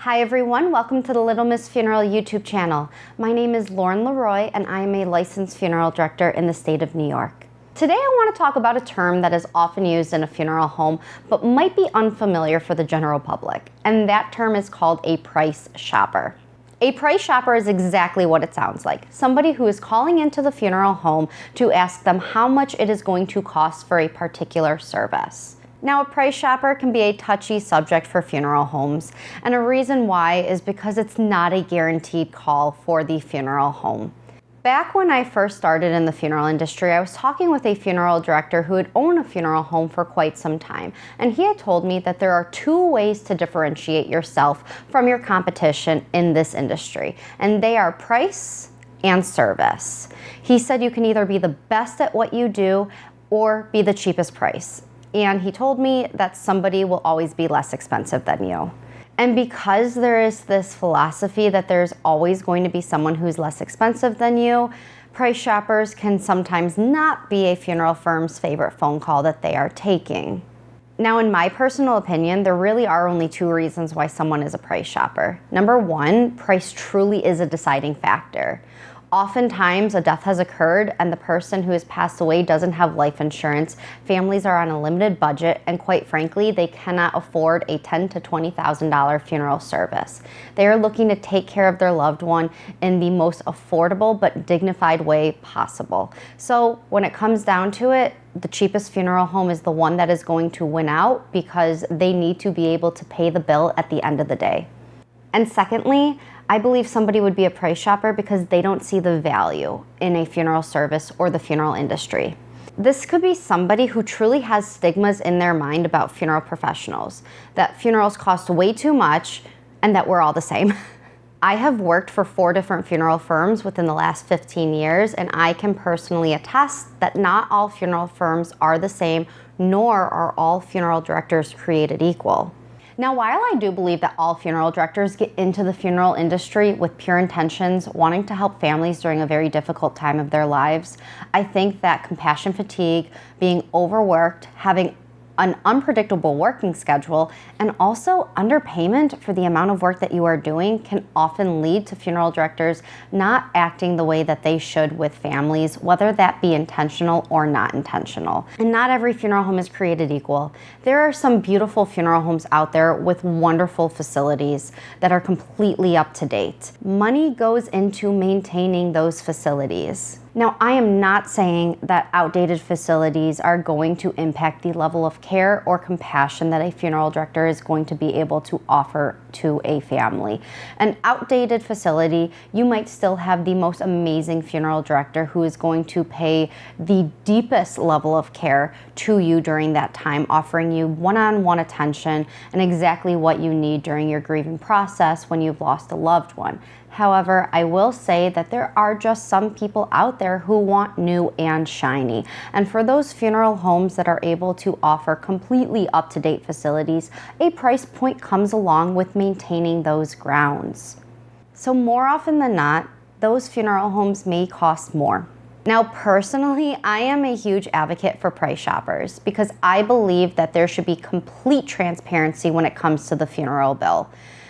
Hi everyone, welcome to the Little Miss Funeral YouTube channel. My name is Lauren Leroy and I am a licensed funeral director in the state of New York. Today I want to talk about a term that is often used in a funeral home but might be unfamiliar for the general public, and that term is called a price shopper. A price shopper is exactly what it sounds like. Somebody who is calling into the funeral home to ask them how much it is going to cost for a particular service. Now, a price shopper can be a touchy subject for funeral homes, and a reason why is because it's not a guaranteed call for the funeral home. Back when I first started in the funeral industry, I was talking with a funeral director who had owned a funeral home for quite some time, and he had told me that there are two ways to differentiate yourself from your competition in this industry, and they are price and service. He said you can either be the best at what you do or be the cheapest price. And he told me that somebody will always be less expensive than you. And because there is this philosophy that there's always going to be someone who's less expensive than you, price shoppers can sometimes not be a funeral firm's favorite phone call that they are taking. Now, in my personal opinion, there really are only two reasons why someone is a price shopper. Number one, price truly is a deciding factor. Oftentimes, a death has occurred and the person who has passed away doesn't have life insurance. Families are on a limited budget, and quite frankly, they cannot afford a $10,000 to $20,000 funeral service. They are looking to take care of their loved one in the most affordable but dignified way possible. So when it comes down to it, the cheapest funeral home is the one that is going to win out because they need to be able to pay the bill at the end of the day. And secondly, I believe somebody would be a price shopper because they don't see the value in a funeral service or the funeral industry. This could be somebody who truly has stigmas in their mind about funeral professionals, that funerals cost way too much and that we're all the same. I have worked for 4 different funeral firms within the last 15 years, and I can personally attest that not all funeral firms are the same, nor are all funeral directors created equal. Now, while I do believe that all funeral directors get into the funeral industry with pure intentions, wanting to help families during a very difficult time of their lives, I think that compassion fatigue, being overworked, having an unpredictable working schedule, and also underpayment for the amount of work that you are doing can often lead to funeral directors not acting the way that they should with families, whether that be intentional or not intentional. And not every funeral home is created equal. There are some beautiful funeral homes out there with wonderful facilities that are completely up to date. Money goes into maintaining those facilities. Now, I am not saying that outdated facilities are going to impact the level of care or compassion that a funeral director is going to be able to offer to a family. An outdated facility, you might still have the most amazing funeral director who is going to pay the deepest level of care to you during that time, offering you one-on-one attention and exactly what you need during your grieving process when you've lost a loved one. However, I will say that there are just some people out there who want new and shiny. And for those funeral homes that are able to offer completely up-to-date facilities, a price point comes along with maintaining those grounds. So more often than not, those funeral homes may cost more. Now, personally, I am a huge advocate for price shoppers because I believe that there should be complete transparency when it comes to the funeral bill.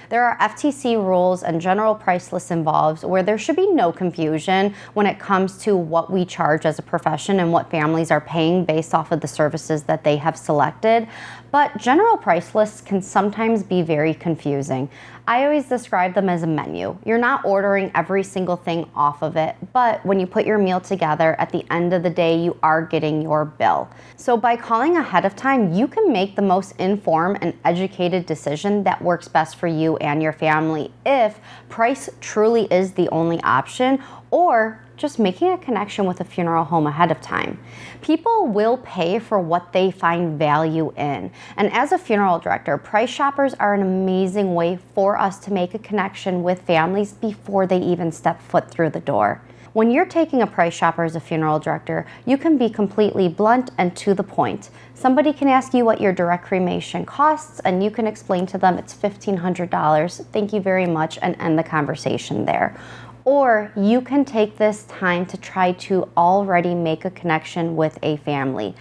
There are FTC rules and general price lists involved where there should be no confusion when it comes to what we charge as a profession and what families are paying based off of the services that they have selected. But general price lists can sometimes be very confusing. I always describe them as a menu. You're not ordering every single thing off of it, but when you put your meal together, at the end of the day, you are getting your bill. So by calling ahead of time, you can make the most informed and educated decision that works best for you and your family if price truly is the only option, or just making a connection with a funeral home ahead of time. People will pay for what they find value in. And as a funeral director, price shoppers are an amazing way for us to make a connection with families before they even step foot through the door. When you're taking a price shopper as a funeral director, you can be completely blunt and to the point. Somebody can ask you what your direct cremation costs, and you can explain to them it's $1,500, thank you very much, and end the conversation there. Or you can take this time to try to already make a connection with a family.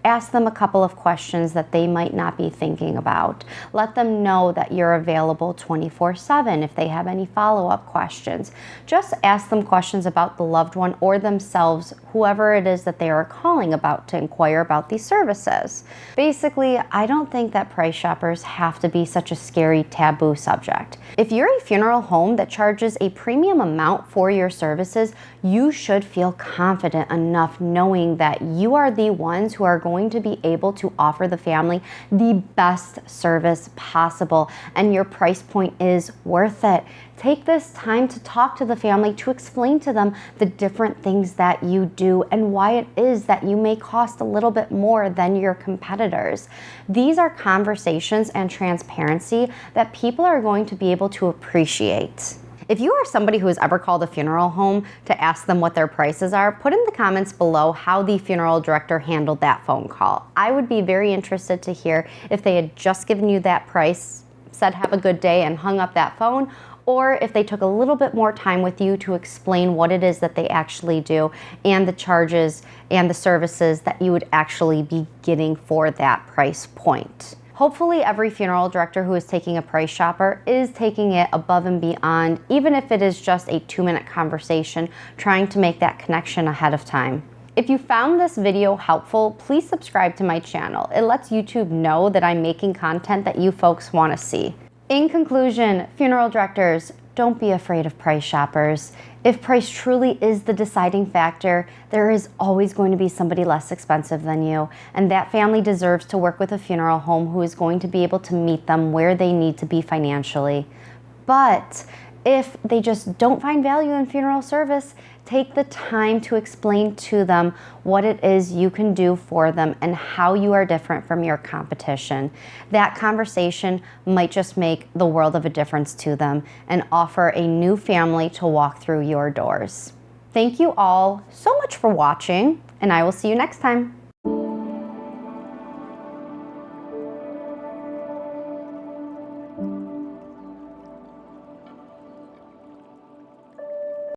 Ask them a couple of questions that they might not be thinking about. Let them know that you're available 24/7 if they have any follow-up questions. Just ask them questions about the loved one or themselves, whoever it is that they are calling about to inquire about these services. Basically, I don't think that price shoppers have to be such a scary taboo subject. If you're a funeral home that charges a premium amount for your services, you should feel confident enough knowing that you are the ones who are going to be able to offer the family the best service possible, and your price point is worth it. Take this time to talk to the family, to explain to them the different things that you do and why it is that you may cost a little bit more than your competitors. These are conversations and transparency that people are going to be able to appreciate. If you are somebody who has ever called a funeral home to ask them what their prices are, put in the comments below how the funeral director handled that phone call. I would be very interested to hear if they had just given you that price, said have a good day, and hung up that phone, or if they took a little bit more time with you to explain what it is that they actually do and the charges and the services that you would actually be getting for that price point. Hopefully every funeral director who is taking a price shopper is taking it above and beyond, even if it is just a 2-minute conversation, trying to make that connection ahead of time. If you found this video helpful, please subscribe to my channel. It lets YouTube know that I'm making content that you folks want to see. In conclusion, funeral directors, don't be afraid of price shoppers. If price truly is the deciding factor, there is always going to be somebody less expensive than you, and that family deserves to work with a funeral home who is going to be able to meet them where they need to be financially. But if they just don't find value in funeral service, take the time to explain to them what it is you can do for them and how you are different from your competition. That conversation might just make the world of a difference to them and offer a new family to walk through your doors. Thank you all so much for watching, and I will see you next time.